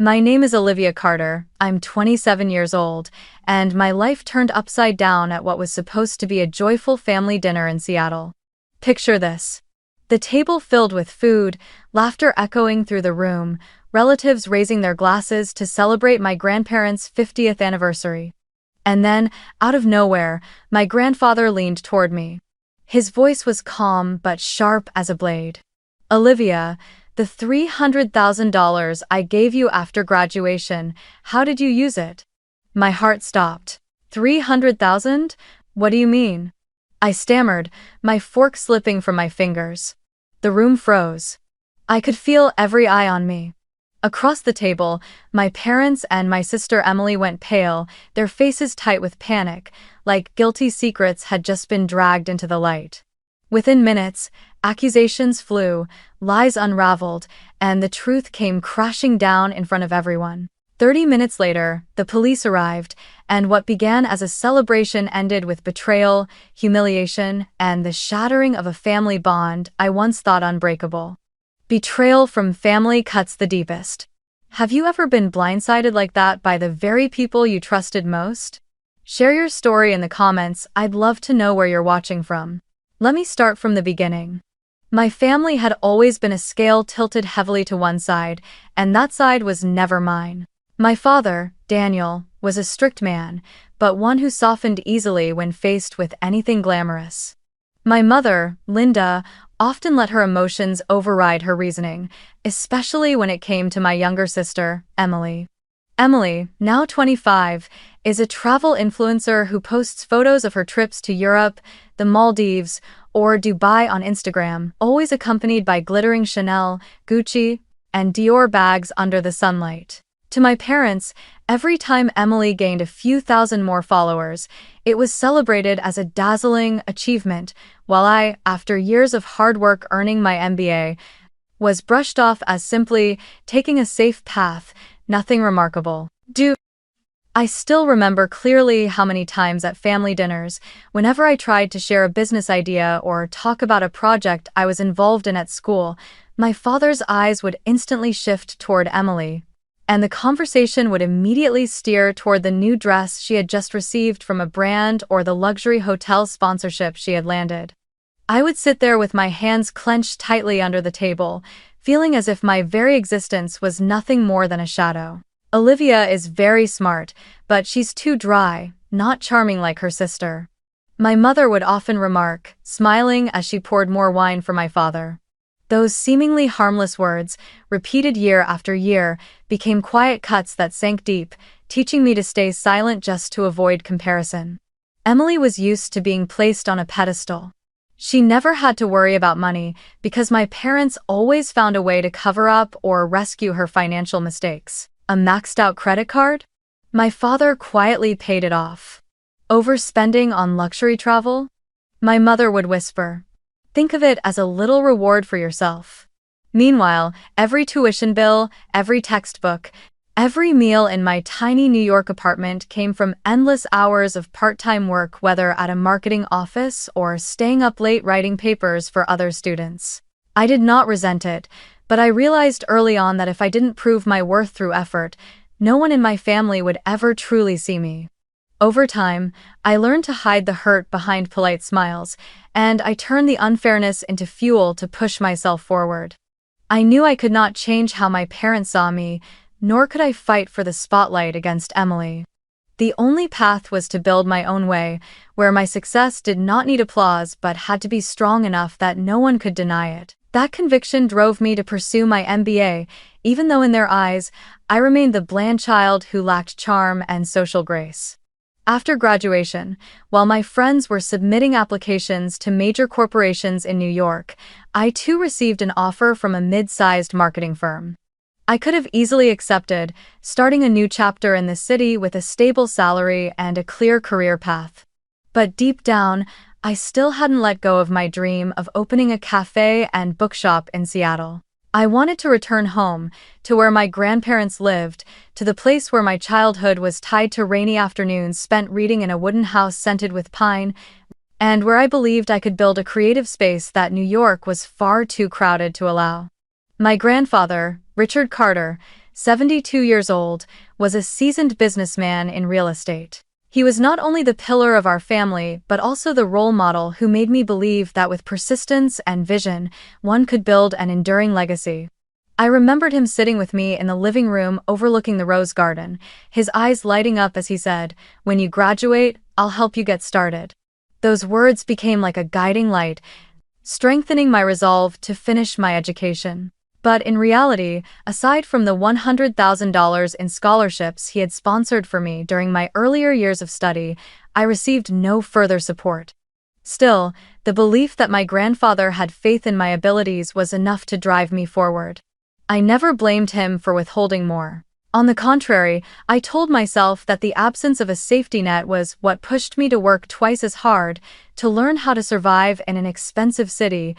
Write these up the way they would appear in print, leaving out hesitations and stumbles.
My name is Olivia Carter, I'm 27 years old, and my life turned upside down at what was supposed to be a joyful family dinner in Seattle. Picture this. The table filled with food, laughter echoing through the room, relatives raising their glasses to celebrate my grandparents' 50th anniversary. And then, out of nowhere, my grandfather leaned toward me. His voice was calm but sharp as a blade. "Olivia, the $300,000 I gave you after graduation, how did you use it?" My heart stopped. "300,000? What do you mean?" I stammered, my fork slipping from my fingers. The room froze. I could feel every eye on me. Across the table, my parents and my sister Emily went pale, their faces tight with panic, like guilty secrets had just been dragged into the light. Within minutes, accusations flew, lies unraveled, and the truth came crashing down in front of everyone. 30 minutes later, the police arrived, and what began as a celebration ended with betrayal, humiliation, and the shattering of a family bond I once thought unbreakable. Betrayal from family cuts the deepest. Have you ever been blindsided like that by the very people you trusted most? Share your story in the comments, I'd love to know where you're watching from. Let me start from the beginning. My family had always been a scale tilted heavily to one side, and that side was never mine. My father, Daniel, was a strict man, but one who softened easily when faced with anything glamorous. My mother, Linda, often let her emotions override her reasoning, especially when it came to my younger sister, Emily. Emily, now 25, is a travel influencer who posts photos of her trips to Europe, the Maldives, or Dubai on Instagram, always accompanied by glittering Chanel, Gucci, and Dior bags under the sunlight. To my parents, every time Emily gained a few thousand more followers, it was celebrated as a dazzling achievement, while I, after years of hard work earning my MBA, was brushed off as simply taking a safe path, nothing remarkable. I still remember clearly how many times at family dinners, whenever I tried to share a business idea or talk about a project I was involved in at school, my father's eyes would instantly shift toward Emily, and the conversation would immediately steer toward the new dress she had just received from a brand or the luxury hotel sponsorship she had landed. I would sit there with my hands clenched tightly under the table, feeling as if my very existence was nothing more than a shadow. Olivia is very smart, but she's too dry, not charming like her sister. My mother would often remark, smiling as she poured more wine for my father. Those seemingly harmless words, repeated year after year, became quiet cuts that sank deep, teaching me to stay silent just to avoid comparison. Emily was used to being placed on a pedestal. She never had to worry about money because my parents always found a way to cover up or rescue her financial mistakes. A maxed-out credit card? My father quietly paid it off. Overspending on luxury travel? My mother would whisper, "Think of it as a little reward for yourself." Meanwhile, every tuition bill, every textbook, every meal in my tiny New York apartment came from endless hours of part-time work, whether at a marketing office or staying up late writing papers for other students. I did not resent it, but I realized early on that if I didn't prove my worth through effort, no one in my family would ever truly see me. Over time, I learned to hide the hurt behind polite smiles, and I turned the unfairness into fuel to push myself forward. I knew I could not change how my parents saw me, nor could I fight for the spotlight against Emily. The only path was to build my own way, where my success did not need applause but had to be strong enough that no one could deny it. That conviction drove me to pursue my MBA, even though in their eyes, I remained the bland child who lacked charm and social grace. After graduation, while my friends were submitting applications to major corporations in New York, I too received an offer from a mid-sized marketing firm. I could have easily accepted, starting a new chapter in the city with a stable salary and a clear career path. But deep down, I still hadn't let go of my dream of opening a cafe and bookshop in Seattle. I wanted to return home, to where my grandparents lived, to the place where my childhood was tied to rainy afternoons spent reading in a wooden house scented with pine, and where I believed I could build a creative space that New York was far too crowded to allow. My grandfather, Richard Carter, 72 years old, was a seasoned businessman in real estate. He was not only the pillar of our family but also the role model who made me believe that with persistence and vision, one could build an enduring legacy. I remembered him sitting with me in the living room overlooking the rose garden, his eyes lighting up as he said, "When you graduate, I'll help you get started." Those words became like a guiding light, strengthening my resolve to finish my education. But in reality, aside from the $100,000 in scholarships he had sponsored for me during my earlier years of study, I received no further support. Still, the belief that my grandfather had faith in my abilities was enough to drive me forward. I never blamed him for withholding more. On the contrary, I told myself that the absence of a safety net was what pushed me to work twice as hard to learn how to survive in an expensive city,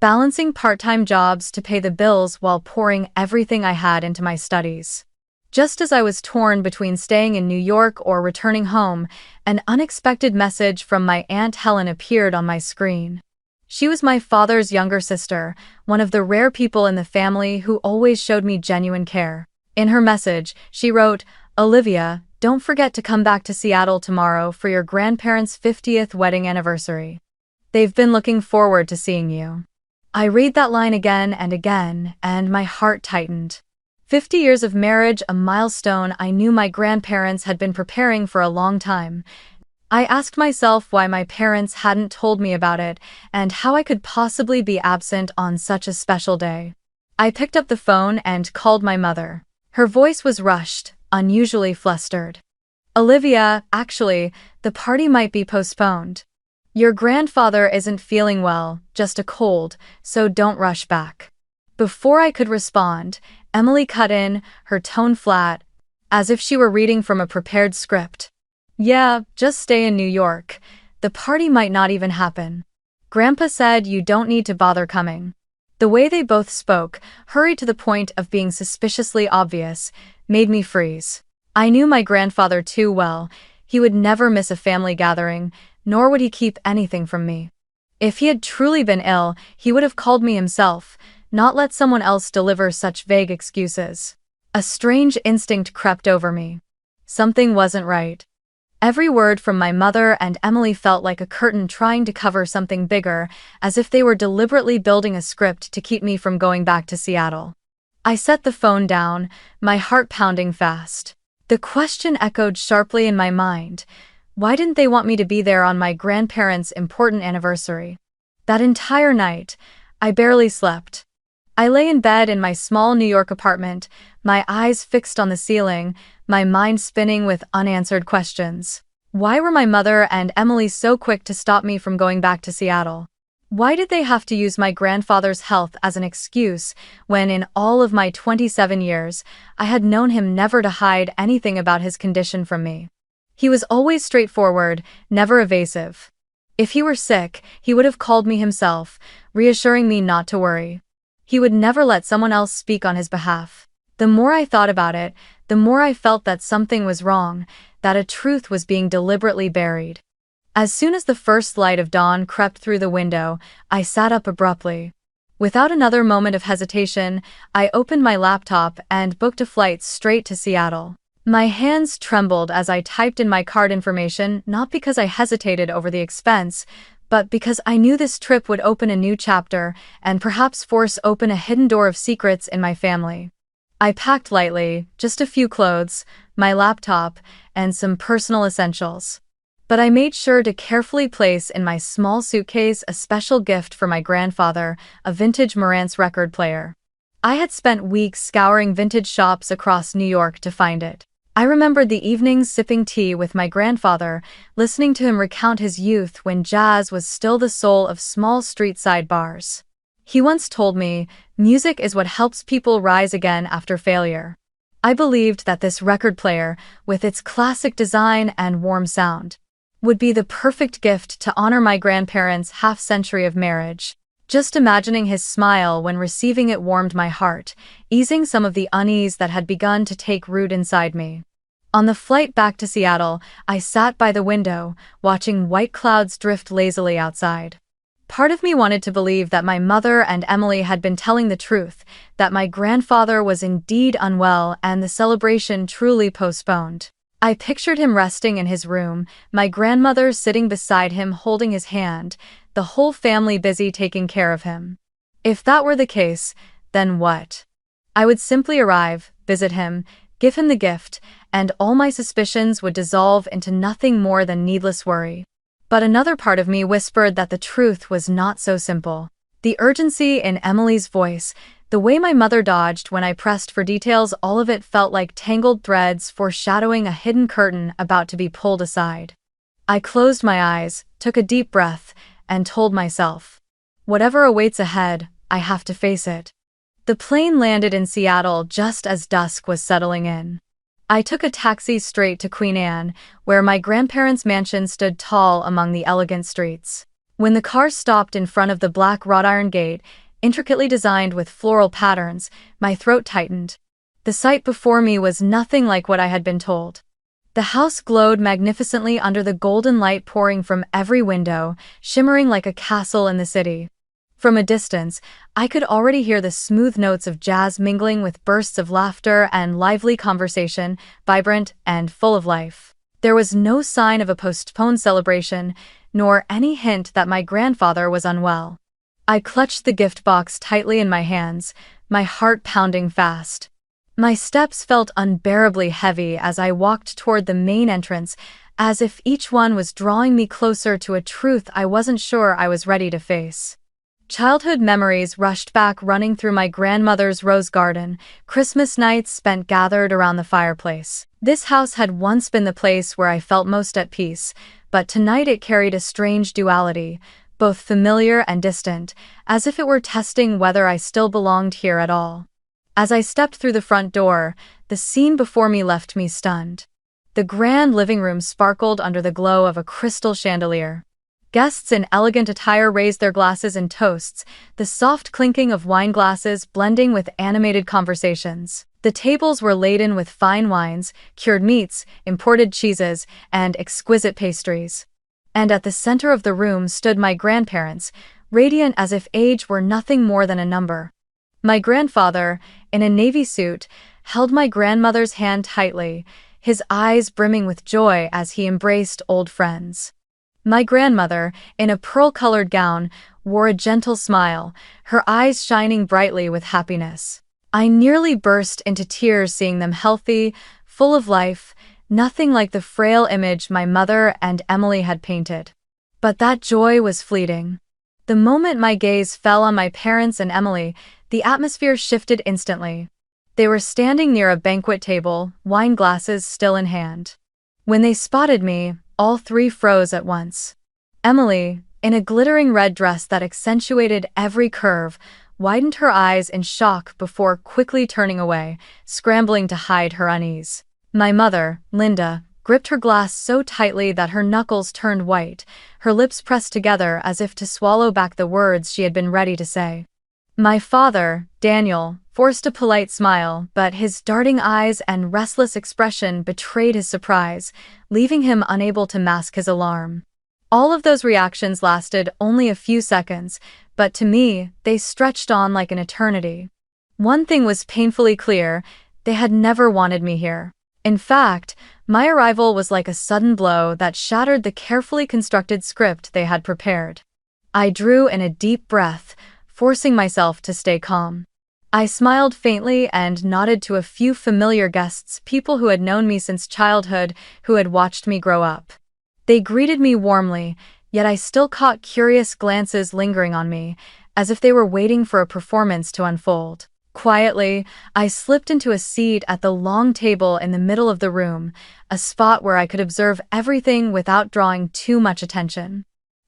balancing part-time jobs to pay the bills while pouring everything I had into my studies. Just as I was torn between staying in New York or returning home, an unexpected message from my Aunt Helen appeared on my screen. She was my father's younger sister, one of the rare people in the family who always showed me genuine care. In her message, she wrote, "Olivia, don't forget to come back to Seattle tomorrow for your grandparents' 50th wedding anniversary. They've been looking forward to seeing you." I read that line again and again, and my heart tightened. 50 years of marriage, a milestone I knew my grandparents had been preparing for a long time. I asked myself why my parents hadn't told me about it, and how I could possibly be absent on such a special day. I picked up the phone and called my mother. Her voice was rushed, unusually flustered. "Olivia, actually, the party might be postponed. Your grandfather isn't feeling well, just a cold, so don't rush back." Before I could respond, Emily cut in, her tone flat, as if she were reading from a prepared script. "Yeah, just stay in New York. The party might not even happen. Grandpa said you don't need to bother coming." The way they both spoke, hurried to the point of being suspiciously obvious, made me freeze. I knew my grandfather too well. He would never miss a family gathering, nor would he keep anything from me. If he had truly been ill, he would have called me himself, not let someone else deliver such vague excuses. A strange instinct crept over me. Something wasn't right. Every word from my mother and Emily felt like a curtain trying to cover something bigger, as if they were deliberately building a script to keep me from going back to Seattle. I set the phone down, my heart pounding fast. The question echoed sharply in my mind. Why didn't they want me to be there on my grandparents' important anniversary? That entire night, I barely slept. I lay in bed in my small New York apartment, my eyes fixed on the ceiling, my mind spinning with unanswered questions. Why were my mother and Emily so quick to stop me from going back to Seattle? Why did they have to use my grandfather's health as an excuse when in all of my 27 years, I had known him never to hide anything about his condition from me? He was always straightforward, never evasive. If he were sick, he would have called me himself, reassuring me not to worry. He would never let someone else speak on his behalf. The more I thought about it, the more I felt that something was wrong, that a truth was being deliberately buried. As soon as the first light of dawn crept through the window, I sat up abruptly. Without another moment of hesitation, I opened my laptop and booked a flight straight to Seattle. My hands trembled as I typed in my card information, not because I hesitated over the expense, but because I knew this trip would open a new chapter and perhaps force open a hidden door of secrets in my family. I packed lightly, just a few clothes, my laptop, and some personal essentials. But I made sure to carefully place in my small suitcase a special gift for my grandfather, a vintage Marantz record player. I had spent weeks scouring vintage shops across New York to find it. I remembered the evenings sipping tea with my grandfather, listening to him recount his youth when jazz was still the soul of small street-side bars. He once told me, "Music is what helps people rise again after failure." I believed that this record player, with its classic design and warm sound, would be the perfect gift to honor my grandparents' half-century of marriage. Just imagining his smile when receiving it warmed my heart, easing some of the unease that had begun to take root inside me. On the flight back to Seattle, I sat by the window, watching white clouds drift lazily outside. Part of me wanted to believe that my mother and Emily had been telling the truth, that my grandfather was indeed unwell and the celebration truly postponed. I pictured him resting in his room, my grandmother sitting beside him holding his hand, the whole family busy taking care of him. If that were the case, then what? I would simply arrive, visit him, give him the gift, and all my suspicions would dissolve into nothing more than needless worry. But another part of me whispered that the truth was not so simple. The urgency in Emily's voice, the way my mother dodged when I pressed for details, all of it felt like tangled threads foreshadowing a hidden curtain about to be pulled aside. I closed my eyes, took a deep breath, and told myself, whatever awaits ahead, I have to face it. The plane landed in Seattle just as dusk was settling in. I took a taxi straight to Queen Anne, where my grandparents' mansion stood tall among the elegant streets. When the car stopped in front of the black wrought iron gate, intricately designed with floral patterns, my throat tightened. The sight before me was nothing like what I had been told. The house glowed magnificently under the golden light pouring from every window, shimmering like a castle in the city. From a distance, I could already hear the smooth notes of jazz mingling with bursts of laughter and lively conversation, vibrant and full of life. There was no sign of a postponed celebration, nor any hint that my grandfather was unwell. I clutched the gift box tightly in my hands, my heart pounding fast. My steps felt unbearably heavy as I walked toward the main entrance, as if each one was drawing me closer to a truth I wasn't sure I was ready to face. Childhood memories rushed back, running through my grandmother's rose garden, Christmas nights spent gathered around the fireplace. This house had once been the place where I felt most at peace, but tonight it carried a strange duality, both familiar and distant, as if it were testing whether I still belonged here at all. As I stepped through the front door, the scene before me left me stunned. The grand living room sparkled under the glow of a crystal chandelier. Guests in elegant attire raised their glasses in toasts, the soft clinking of wine glasses blending with animated conversations. The tables were laden with fine wines, cured meats, imported cheeses, and exquisite pastries. And at the center of the room stood my grandparents, radiant as if age were nothing more than a number. My grandfather, in a navy suit, held my grandmother's hand tightly, his eyes brimming with joy as he embraced old friends. My grandmother, in a pearl-colored gown, wore a gentle smile, her eyes shining brightly with happiness. I nearly burst into tears seeing them healthy, full of life, nothing like the frail image my mother and Emily had painted. But that joy was fleeting. The moment my gaze fell on my parents and Emily, the atmosphere shifted instantly. They were standing near a banquet table, wine glasses still in hand. When they spotted me, all three froze at once. Emily, in a glittering red dress that accentuated every curve, widened her eyes in shock before quickly turning away, scrambling to hide her unease. My mother, Linda, gripped her glass so tightly that her knuckles turned white, her lips pressed together as if to swallow back the words she had been ready to say. My father, Daniel, forced a polite smile, but his darting eyes and restless expression betrayed his surprise, leaving him unable to mask his alarm. All of those reactions lasted only a few seconds, but to me, they stretched on like an eternity. One thing was painfully clear: they had never wanted me here. In fact, my arrival was like a sudden blow that shattered the carefully constructed script they had prepared. I drew in a deep breath, forcing myself to stay calm. I smiled faintly and nodded to a few familiar guests, people who had known me since childhood, who had watched me grow up. They greeted me warmly, yet I still caught curious glances lingering on me, as if they were waiting for a performance to unfold. Quietly, I slipped into a seat at the long table in the middle of the room, a spot where I could observe everything without drawing too much attention.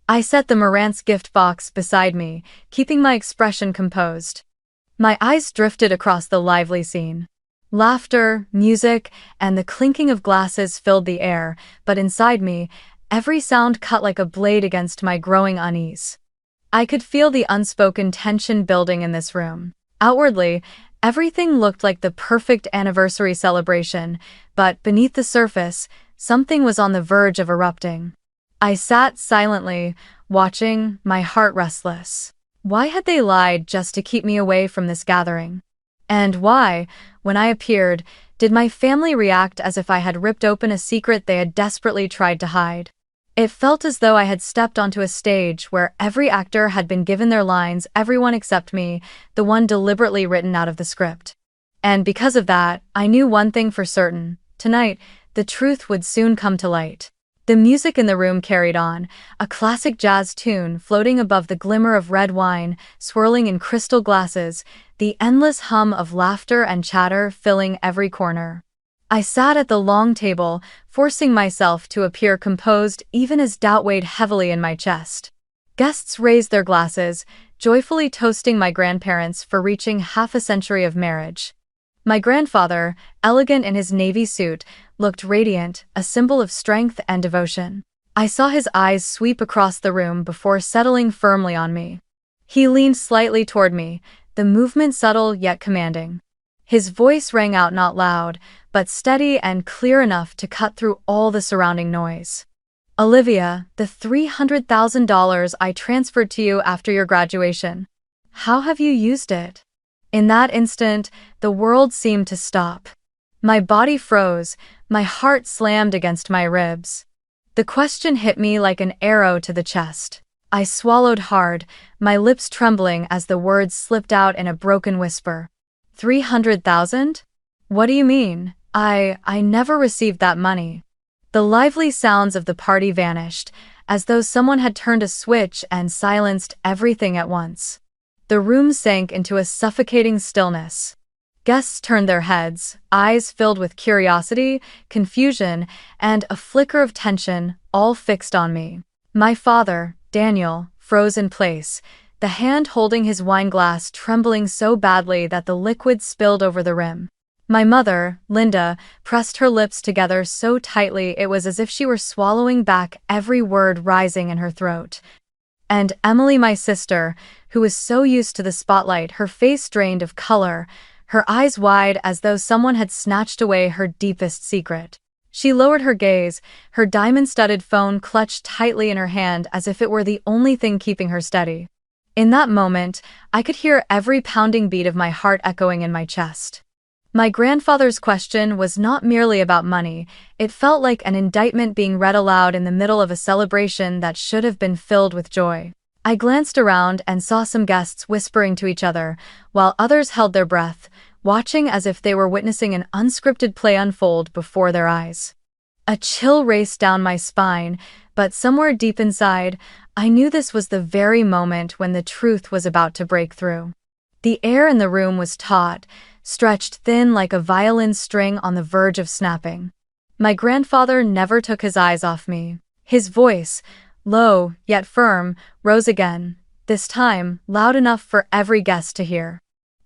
I set the Marantz gift box beside me, keeping my expression composed. My eyes drifted across the lively scene. Laughter, music, and the clinking of glasses filled the air, but inside me, every sound cut like a blade against my growing unease. I could feel the unspoken tension building in this room. Outwardly, everything looked like the perfect anniversary celebration, but beneath the surface, something was on the verge of erupting. I sat silently, watching, my heart restless. Why had they lied just to keep me away from this gathering? And why, when I appeared, did my family react as if I had ripped open a secret they had desperately tried to hide? It felt as though I had stepped onto a stage where every actor had been given their lines, everyone except me, the one deliberately written out of the script. And because of that, I knew one thing for certain. Tonight, the truth would soon come to light. The music in the room carried on, a classic jazz tune floating above the glimmer of red wine, swirling in crystal glasses, the endless hum of laughter and chatter filling every corner. I sat at the long table, forcing myself to appear composed even as doubt weighed heavily in my chest. Guests raised their glasses, joyfully toasting my grandparents for reaching half a century of marriage. My grandfather, elegant in his navy suit, looked radiant, a symbol of strength and devotion. I saw his eyes sweep across the room before settling firmly on me. He leaned slightly toward me, the movement subtle yet commanding. His voice rang out not loud, but steady and clear enough to cut through all the surrounding noise. "Olivia, the $300,000 I transferred to you after your graduation. How have you used it?" In that instant, the world seemed to stop. My body froze, my heart slammed against my ribs. The question hit me like an arrow to the chest. I swallowed hard, my lips trembling as the words slipped out in a broken whisper. 300,000? What do you mean? I never received that money. The lively sounds of the party vanished, as though someone had turned a switch and silenced everything at once. The room sank into a suffocating stillness. Guests turned their heads, eyes filled with curiosity, confusion, and a flicker of tension, all fixed on me. My father, Daniel, froze in place, the hand holding his wine glass trembling so badly that the liquid spilled over the rim. My mother, Linda, pressed her lips together so tightly it was as if she were swallowing back every word rising in her throat. And Emily, my sister, who was so used to the spotlight, her face drained of color, her eyes wide as though someone had snatched away her deepest secret. She lowered her gaze, her diamond-studded phone clutched tightly in her hand as if it were the only thing keeping her steady. In that moment, I could hear every pounding beat of my heart echoing in my chest. My grandfather's question was not merely about money, it felt like an indictment being read aloud in the middle of a celebration that should have been filled with joy. I glanced around and saw some guests whispering to each other, while others held their breath, watching as if they were witnessing an unscripted play unfold before their eyes. A chill raced down my spine, but somewhere deep inside, I knew this was the very moment when the truth was about to break through. The air in the room was taut, stretched thin like a violin string on the verge of snapping. My grandfather never took his eyes off me. His voice, low yet firm, rose again, this time loud enough for every guest to hear.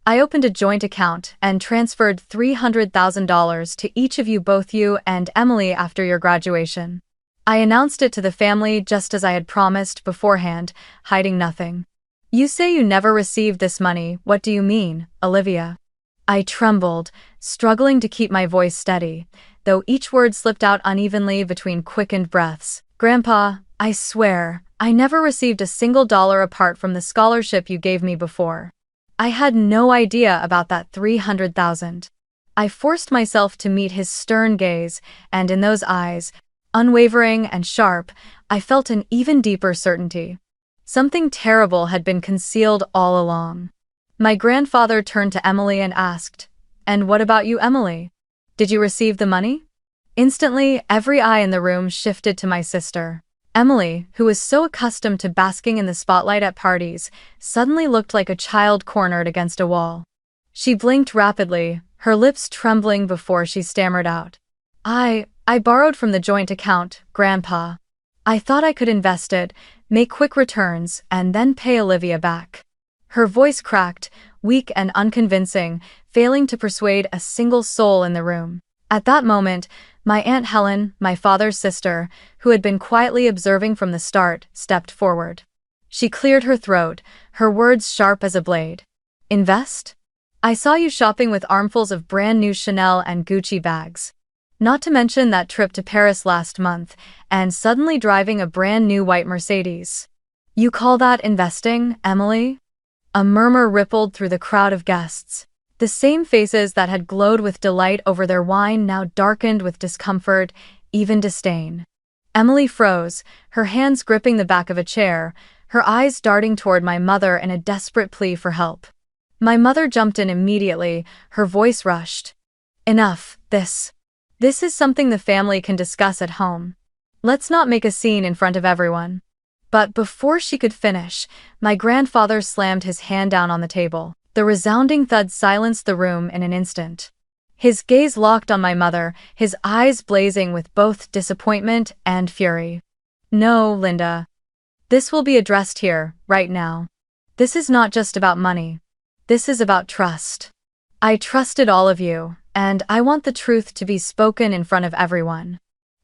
"I opened a joint account and transferred $300,000 to each of you, both you and Emily, after your graduation. I announced it to the family just as I had promised beforehand, hiding nothing." "You say you never received this money, what do you mean, Olivia?" I trembled, struggling to keep my voice steady, though each word slipped out unevenly between quickened breaths. "Grandpa, I swear, I never received a single dollar apart from the scholarship you gave me before. I had no idea about that 300,000. I forced myself to meet his stern gaze, and in those eyes, unwavering and sharp, I felt an even deeper certainty. Something terrible had been concealed all along. My grandfather turned to Emily and asked, "And what about you, Emily? Did you receive the money?" Instantly, every eye in the room shifted to my sister. Emily, who was so accustomed to basking in the spotlight at parties, suddenly looked like a child cornered against a wall. She blinked rapidly, her lips trembling before she stammered out, I borrowed from the joint account, Grandpa. I thought I could invest it, make quick returns, and then pay Olivia back." Her voice cracked, weak and unconvincing, failing to persuade a single soul in the room. At that moment, my Aunt Helen, my father's sister, who had been quietly observing from the start, stepped forward. She cleared her throat, her words sharp as a blade. "Invest? I saw you shopping with armfuls of brand new Chanel and Gucci bags. Not to mention that trip to Paris last month, and suddenly driving a brand new white Mercedes. You call that investing, Emily? A murmur rippled through the crowd of guests. The same faces that had glowed with delight over their wine now darkened with discomfort, even disdain. Emily froze, her hands gripping the back of a chair, her eyes darting toward my mother in a desperate plea for help. My mother jumped in immediately, her voice rushed. Enough, this is something the family can discuss at home. Let's not make a scene in front of everyone. But before she could finish, my grandfather slammed his hand down on the table. The resounding thud silenced the room in an instant. His gaze locked on my mother, his eyes blazing with both disappointment and fury. No, Linda. This will be addressed here, right now. This is not just about money. This is about trust. I trusted all of you, and I want the truth to be spoken in front of everyone.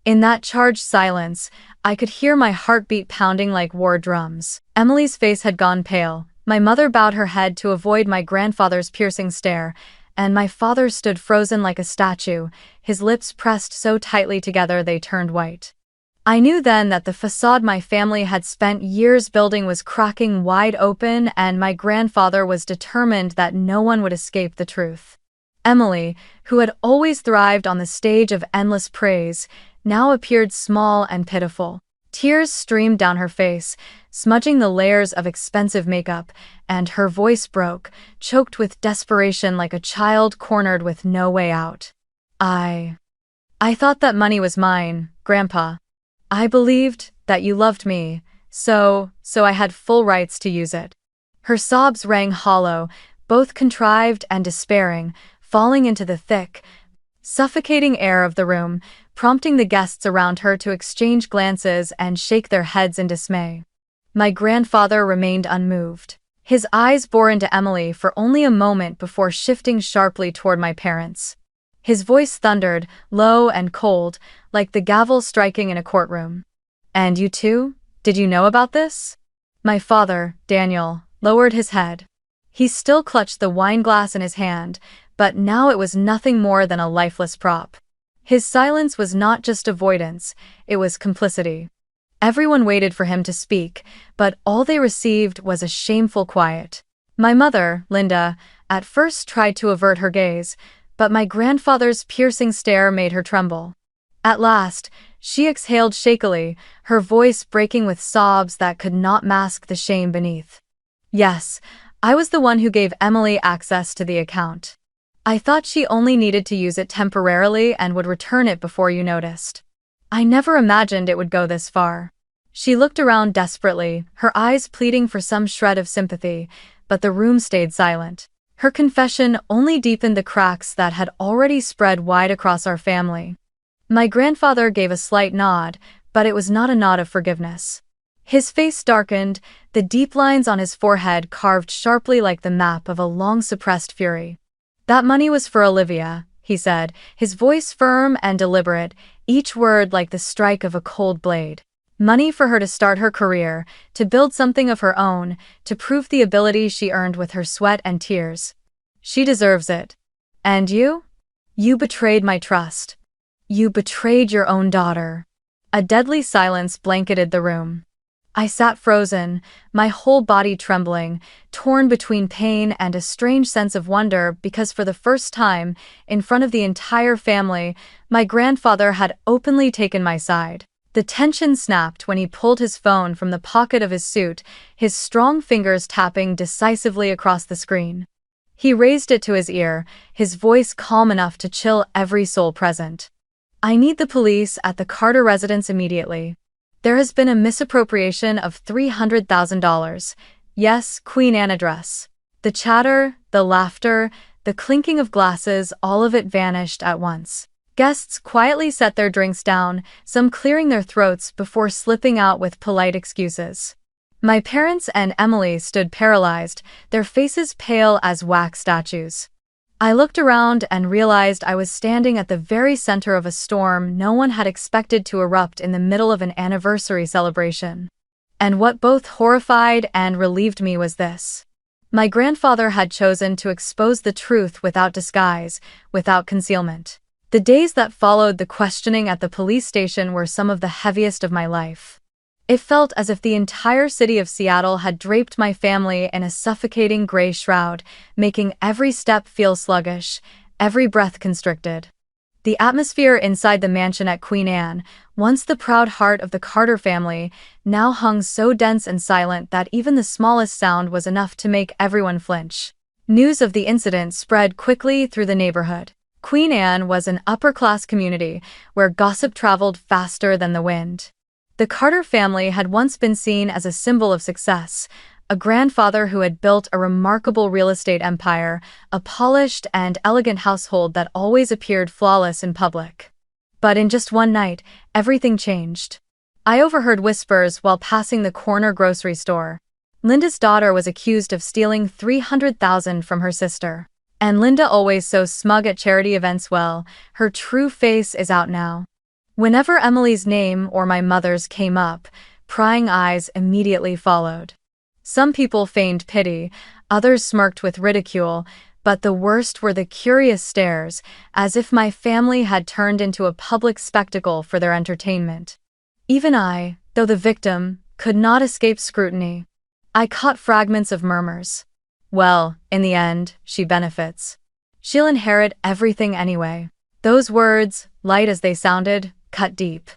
In that charged silence, I could hear my heartbeat pounding like war drums. Emily's face had gone pale. My mother bowed her head to avoid my grandfather's piercing stare, and my father stood frozen like a statue, his lips pressed so tightly together they turned white. I knew then that the facade my family had spent years building was cracking wide open, and my grandfather was determined that no one would escape the truth. Emily, who had always thrived on the stage of endless praise, now appeared small and pitiful. Tears streamed down her face, smudging the layers of expensive makeup, and her voice broke, choked with desperation like a child cornered with no way out. I thought that money was mine, Grandpa. I believed that you loved me, so I had full rights to use it. Her sobs rang hollow, both contrived and despairing, falling into the thick, suffocating air of the room, prompting the guests around her to exchange glances and shake their heads in dismay. My grandfather remained unmoved. His eyes bore into Emily for only a moment before shifting sharply toward my parents. His voice thundered, low and cold, like the gavel striking in a courtroom. And you too? Did you know about this? My father, Daniel, lowered his head. He still clutched the wine glass in his hand, but now it was nothing more than a lifeless prop. His silence was not just avoidance, it was complicity. Everyone waited for him to speak, but all they received was a shameful quiet. My mother, Linda, at first tried to avert her gaze, but my grandfather's piercing stare made her tremble. At last, she exhaled shakily, her voice breaking with sobs that could not mask the shame beneath. Yes, I was the one who gave Emily access to the account. I thought she only needed to use it temporarily and would return it before you noticed. I never imagined it would go this far. She looked around desperately, her eyes pleading for some shred of sympathy, but the room stayed silent. Her confession only deepened the cracks that had already spread wide across our family. My grandfather gave a slight nod, but it was not a nod of forgiveness. His face darkened, the deep lines on his forehead carved sharply like the map of a long-suppressed fury. That money was for Olivia, he said, his voice firm and deliberate, each word like the strike of a cold blade. Money for her to start her career, to build something of her own, to prove the ability she earned with her sweat and tears. She deserves it. And you? You betrayed my trust. You betrayed your own daughter. A deadly silence blanketed the room. I sat frozen, my whole body trembling, torn between pain and a strange sense of wonder because for the first time, in front of the entire family, my grandfather had openly taken my side. The tension snapped when he pulled his phone from the pocket of his suit, his strong fingers tapping decisively across the screen. He raised it to his ear, his voice calm enough to chill every soul present. I need the police at the Carter residence immediately. There has been a misappropriation of $300,000. Yes, Queen Anne address. The chatter, the laughter, the clinking of glasses, all of it vanished at once. Guests quietly set their drinks down, some clearing their throats before slipping out with polite excuses. My parents and Emily stood paralyzed, their faces pale as wax statues. I looked around and realized I was standing at the very center of a storm no one had expected to erupt in the middle of an anniversary celebration. And what both horrified and relieved me was this. My grandfather had chosen to expose the truth without disguise, without concealment. The days that followed the questioning at the police station were some of the heaviest of my life. It felt as if the entire city of Seattle had draped my family in a suffocating gray shroud, making every step feel sluggish, every breath constricted. The atmosphere inside the mansion at Queen Anne, once the proud heart of the Carter family, now hung so dense and silent that even the smallest sound was enough to make everyone flinch. News of the incident spread quickly through the neighborhood. Queen Anne was an upper-class community where gossip traveled faster than the wind. The Carter family had once been seen as a symbol of success, a grandfather who had built a remarkable real estate empire, a polished and elegant household that always appeared flawless in public. But in just one night, everything changed. I overheard whispers while passing the corner grocery store. Linda's daughter was accused of stealing $300,000 from her sister. And Linda, always so smug at charity events, well, her true face is out now. Whenever Emily's name or my mother's came up, prying eyes immediately followed. Some people feigned pity, others smirked with ridicule, but the worst were the curious stares, as if my family had turned into a public spectacle for their entertainment. Even I, though the victim, could not escape scrutiny. I caught fragments of murmurs. Well, in the end, she benefits. She'll inherit everything anyway. Those words, light as they sounded, cut deep.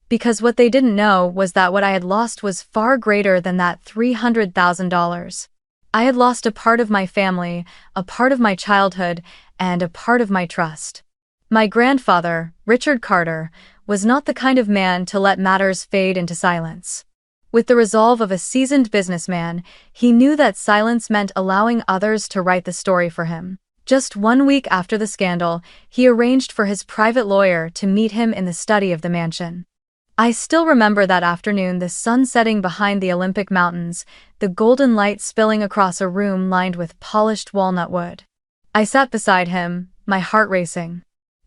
Because what they didn't know was that what I had lost was far greater than that $300,000. I had lost a part of my family, a part of my childhood, and a part of my trust. My grandfather, Richard Carter, was not the kind of man to let matters fade into silence. With the resolve of a seasoned businessman, he knew that silence meant allowing others to write the story for him. Just 1 week after the scandal, he arranged for his private lawyer to meet him in the study of the mansion. I still remember that afternoon, the sun setting behind the Olympic Mountains, the golden light spilling across a room lined with polished walnut wood. I sat beside him, my heart racing.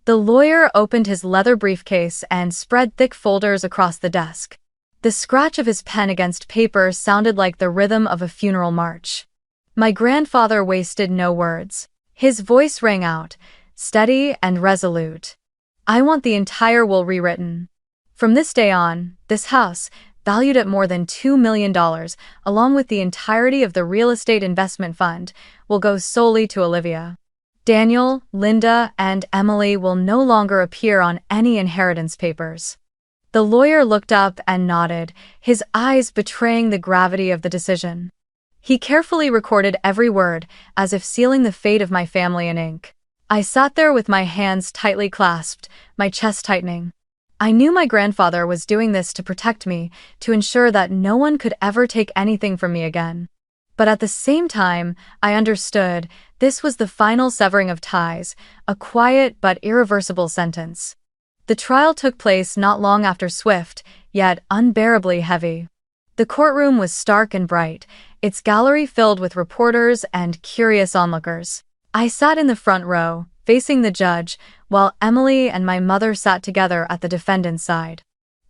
The lawyer opened his leather briefcase and spread thick folders across the desk. The scratch of his pen against paper sounded like the rhythm of a funeral march. My grandfather wasted no words. His voice rang out, steady and resolute. I want the entire will rewritten. From this day on, this house, valued at more than $2 million, along with the entirety of the real estate investment fund, will go solely to Olivia. Daniel, Linda, and Emily will no longer appear on any inheritance papers. The lawyer looked up and nodded, his eyes betraying the gravity of the decision. He carefully recorded every word, as if sealing the fate of my family in ink. I sat there with my hands tightly clasped, my chest tightening. I knew my grandfather was doing this to protect me, to ensure that no one could ever take anything from me again. But at the same time, I understood, this was the final severing of ties, a quiet but irreversible sentence. The trial took place not long after swift, yet unbearably heavy. The courtroom was stark and bright, its gallery filled with reporters and curious onlookers. I sat in the front row, facing the judge, while Emily and my mother sat together at the defendant's side.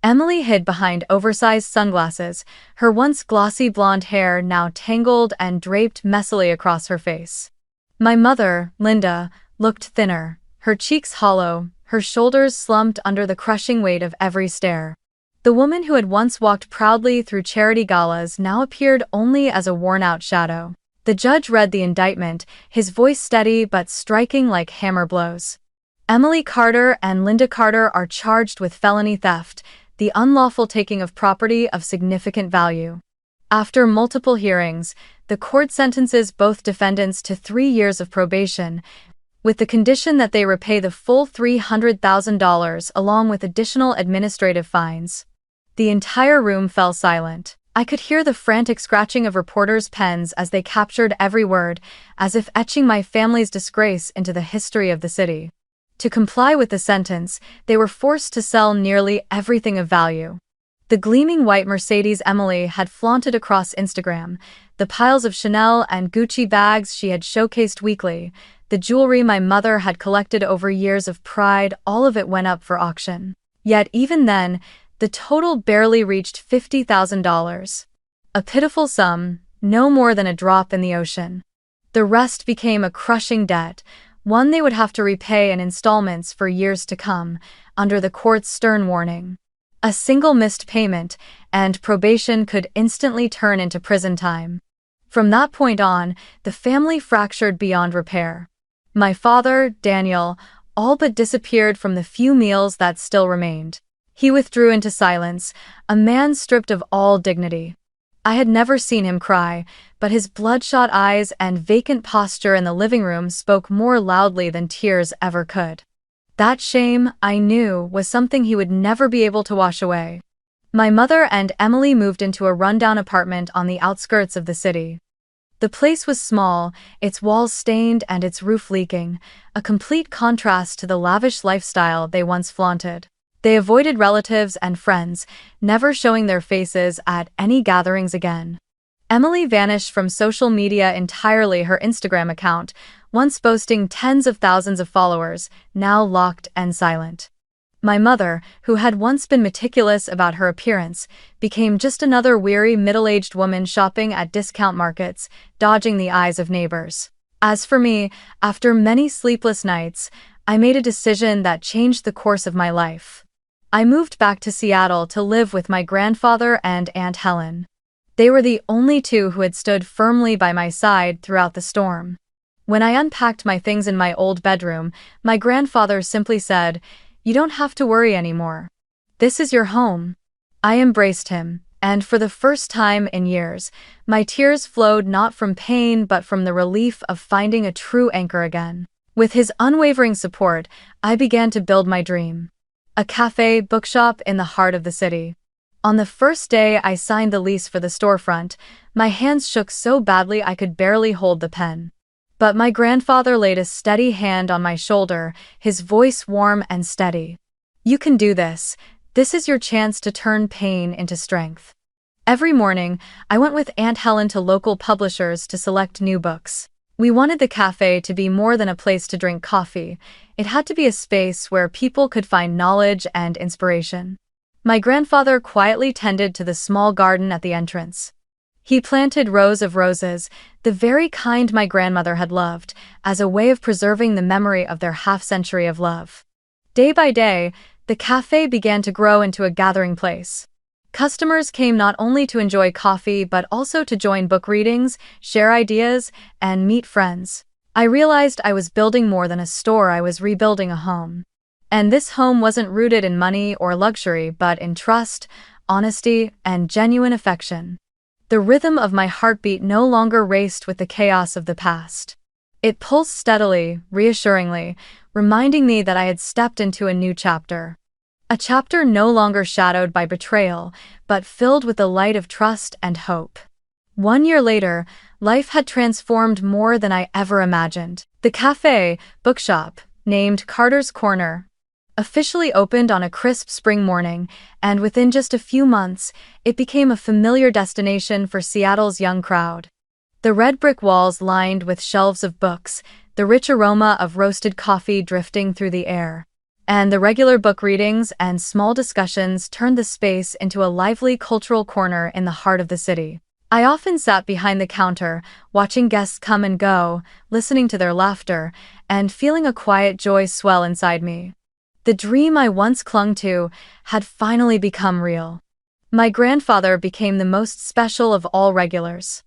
Emily hid behind oversized sunglasses, her once glossy blonde hair now tangled and draped messily across her face. My mother, Linda, looked thinner, her cheeks hollow, her shoulders slumped under the crushing weight of every stare. The woman who had once walked proudly through charity galas now appeared only as a worn-out shadow. The judge read the indictment, his voice steady but striking like hammer blows. Emily Carter and Linda Carter are charged with felony theft, the unlawful taking of property of significant value. After multiple hearings, the court sentences both defendants to 3 years of probation, with the condition that they repay the full $300,000 along with additional administrative fines. The entire room fell silent. I could hear the frantic scratching of reporters' pens as they captured every word, as if etching my family's disgrace into the history of the city. To comply with the sentence, they were forced to sell nearly everything of value. The gleaming white Mercedes Emily had flaunted across Instagram, the piles of Chanel and Gucci bags she had showcased weekly, the jewelry my mother had collected over years of pride, all of it went up for auction. Yet even then, the total barely reached $50,000. A pitiful sum, no more than a drop in the ocean. The rest became a crushing debt, one they would have to repay in installments for years to come, under the court's stern warning. A single missed payment, and probation could instantly turn into prison time. From that point on, the family fractured beyond repair. My father, Daniel, all but disappeared from the few meals that still remained. He withdrew into silence, a man stripped of all dignity. I had never seen him cry, but his bloodshot eyes and vacant posture in the living room spoke more loudly than tears ever could. That shame, I knew, was something he would never be able to wash away. My mother and Emily moved into a rundown apartment on the outskirts of the city. The place was small, its walls stained and its roof leaking, a complete contrast to the lavish lifestyle they once flaunted. They avoided relatives and friends, never showing their faces at any gatherings again. Emily vanished from social media entirely, her Instagram account, once boasting tens of thousands of followers, now locked and silent. My mother, who had once been meticulous about her appearance, became just another weary middle-aged woman shopping at discount markets, dodging the eyes of neighbors. As for me, after many sleepless nights, I made a decision that changed the course of my life. I moved back to Seattle to live with my grandfather and Aunt Helen. They were the only two who had stood firmly by my side throughout the storm. When I unpacked my things in my old bedroom, my grandfather simply said, "You don't have to worry anymore. This is your home." I embraced him, and for the first time in years, my tears flowed not from pain but from the relief of finding a true anchor again. With his unwavering support, I began to build my dream. A cafe bookshop in the heart of the city. On the first day I signed the lease for the storefront, my hands shook so badly I could barely hold the pen. But my grandfather laid a steady hand on my shoulder, his voice warm and steady. "You can do this. This is your chance to turn pain into strength." Every morning, I went with Aunt Helen to local publishers to select new books. We wanted the cafe to be more than a place to drink coffee. It had to be a space where people could find knowledge and inspiration. My grandfather quietly tended to the small garden at the entrance. He planted rows of roses, the very kind my grandmother had loved, as a way of preserving the memory of their half-century of love. Day by day, the cafe began to grow into a gathering place. Customers came not only to enjoy coffee but also to join book readings, share ideas, and meet friends. I realized I was building more than a store, I was rebuilding a home. And this home wasn't rooted in money or luxury but in trust, honesty, and genuine affection. The rhythm of my heartbeat no longer raced with the chaos of the past. It pulsed steadily, reassuringly, reminding me that I had stepped into a new chapter. A chapter no longer shadowed by betrayal, but filled with the light of trust and hope. 1 year later, life had transformed more than I ever imagined. The cafe, bookshop, named Carter's Corner, officially opened on a crisp spring morning, and within just a few months, it became a familiar destination for Seattle's young crowd. The red brick walls lined with shelves of books, the rich aroma of roasted coffee drifting through the air, and the regular book readings and small discussions turned the space into a lively cultural corner in the heart of the city. I often sat behind the counter, watching guests come and go, listening to their laughter, and feeling a quiet joy swell inside me. The dream I once clung to had finally become real. My grandfather became the most special of all regulars.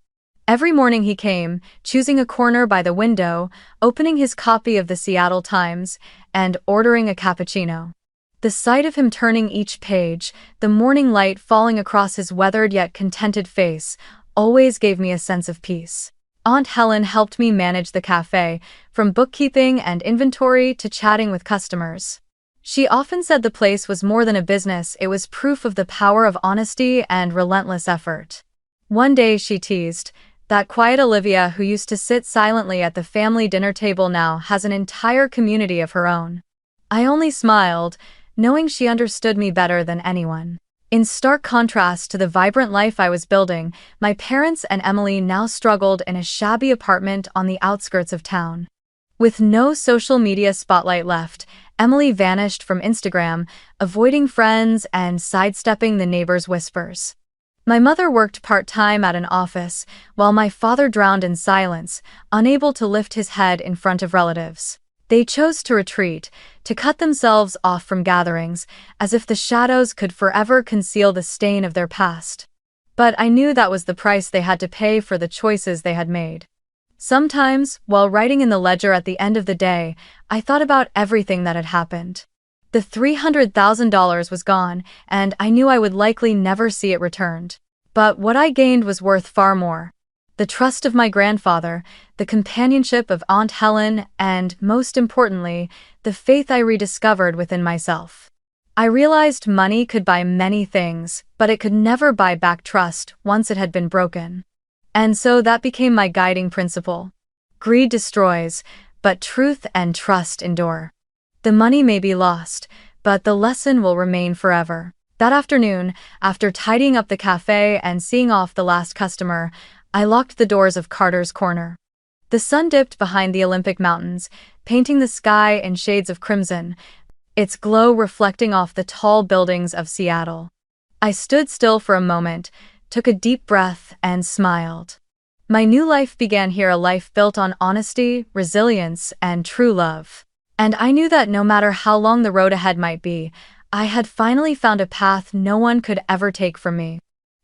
Every morning he came, choosing a corner by the window, opening his copy of the Seattle Times, and ordering a cappuccino. The sight of him turning each page, the morning light falling across his weathered yet contented face, always gave me a sense of peace. Aunt Helen helped me manage the cafe, from bookkeeping and inventory to chatting with customers. She often said the place was more than a business, it was proof of the power of honesty and relentless effort. One day she teased, "That quiet Olivia who used to sit silently at the family dinner table now has an entire community of her own." I only smiled, knowing she understood me better than anyone. In stark contrast to the vibrant life I was building, my parents and Emily now struggled in a shabby apartment on the outskirts of town. With no social media spotlight left, Emily vanished from Instagram, avoiding friends and sidestepping the neighbors' whispers. My mother worked part-time at an office, while my father drowned in silence, unable to lift his head in front of relatives. They chose to retreat, to cut themselves off from gatherings, as if the shadows could forever conceal the stain of their past. But I knew that was the price they had to pay for the choices they had made. Sometimes, while writing in the ledger at the end of the day, I thought about everything that had happened. The $300,000 was gone, and I knew I would likely never see it returned. But what I gained was worth far more. The trust of my grandfather, the companionship of Aunt Helen, and, most importantly, the faith I rediscovered within myself. I realized money could buy many things, but it could never buy back trust once it had been broken. And so that became my guiding principle. Greed destroys, but truth and trust endure. The money may be lost, but the lesson will remain forever. That afternoon, after tidying up the cafe and seeing off the last customer, I locked the doors of Carter's Corner. The sun dipped behind the Olympic Mountains, painting the sky in shades of crimson, its glow reflecting off the tall buildings of Seattle. I stood still for a moment, took a deep breath, and smiled. My new life began here, a life built on honesty, resilience, and true love. And I knew that no matter how long the road ahead might be, I had finally found a path no one could ever take from me.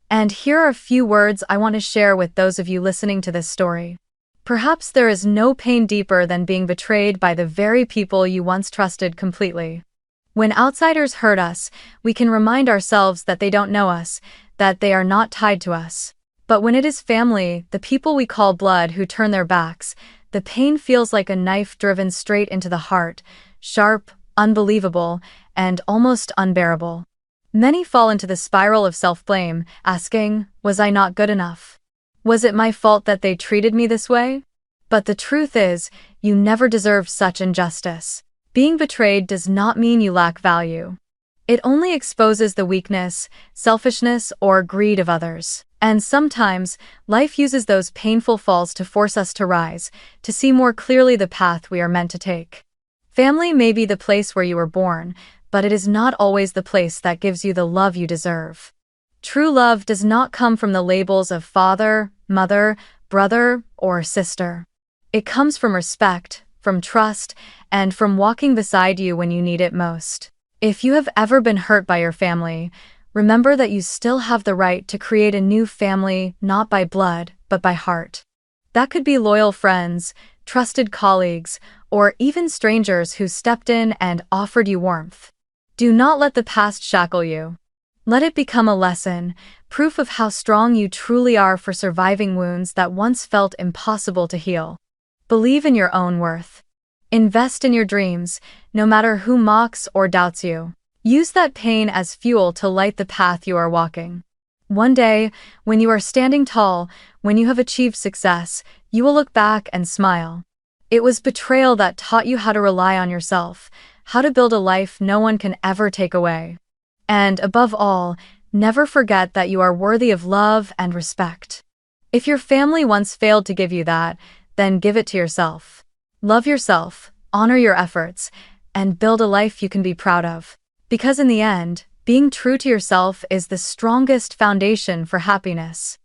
And here are a few words I want to share with those of you listening to this story. Perhaps there is no pain deeper than being betrayed by the very people you once trusted completely. When outsiders hurt us, we can remind ourselves that they don't know us, that they are not tied to us. But when it is family, the people we call blood, who turn their backs, the pain feels like a knife driven straight into the heart, sharp, unbelievable, and almost unbearable. Many fall into the spiral of self-blame, asking, was I not good enough? Was it my fault that they treated me this way? But the truth is, you never deserved such injustice. Being betrayed does not mean you lack value. It only exposes the weakness, selfishness, or greed of others. And sometimes, life uses those painful falls to force us to rise, to see more clearly the path we are meant to take. Family may be the place where you were born, but it is not always the place that gives you the love you deserve. True love does not come from the labels of father, mother, brother, or sister. It comes from respect, from trust, and from walking beside you when you need it most. If you have ever been hurt by your family, remember that you still have the right to create a new family, not by blood, but by heart. That could be loyal friends, trusted colleagues, or even strangers who stepped in and offered you warmth. Do not let the past shackle you. Let it become a lesson, proof of how strong you truly are for surviving wounds that once felt impossible to heal. Believe in your own worth. Invest in your dreams, no matter who mocks or doubts you. Use that pain as fuel to light the path you are walking. One day, when you are standing tall, when you have achieved success, you will look back and smile. It was betrayal that taught you how to rely on yourself, how to build a life no one can ever take away. And above all, never forget that you are worthy of love and respect. If your family once failed to give you that, then give it to yourself. Love yourself, honor your efforts, and build a life you can be proud of. Because in the end, being true to yourself is the strongest foundation for happiness.